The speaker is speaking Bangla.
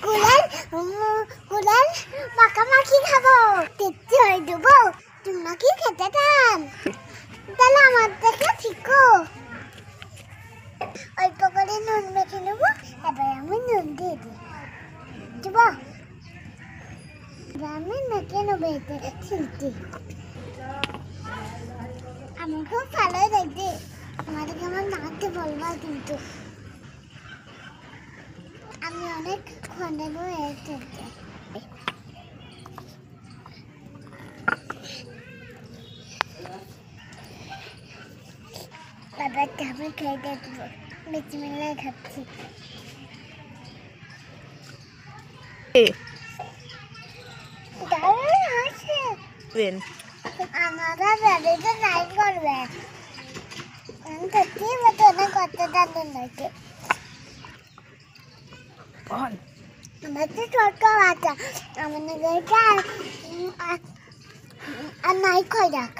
কুলের কুলের মাখামাখি খাবো তেত্তি হয়ে দেবো তোমরা কি খেতে চান তাহলে আমার থেকে শিখো অল্প করে নুন মেখে নেবো এবার আমি নুন দিয়ে দিই দেবো আমি মেখে নেবো এতে ছিলতে আমার খুব ভালো লাগছে আমাদেরকে আমার নাচতে বলবো কিন্তু আমি অনেক ক্ষণে হয়েছে বাবা আমি খেয়ে দেখবো বিসমিল্লাহ খাচ্ছি দারুণ হয়েছে আমারা বেবিকে ট্রাই করবে সত্যি বলতে অনেক কত দারুণ হয়েছে আমার তো ছোট বাচ্চা আমাদের আর নাই খাই রাখ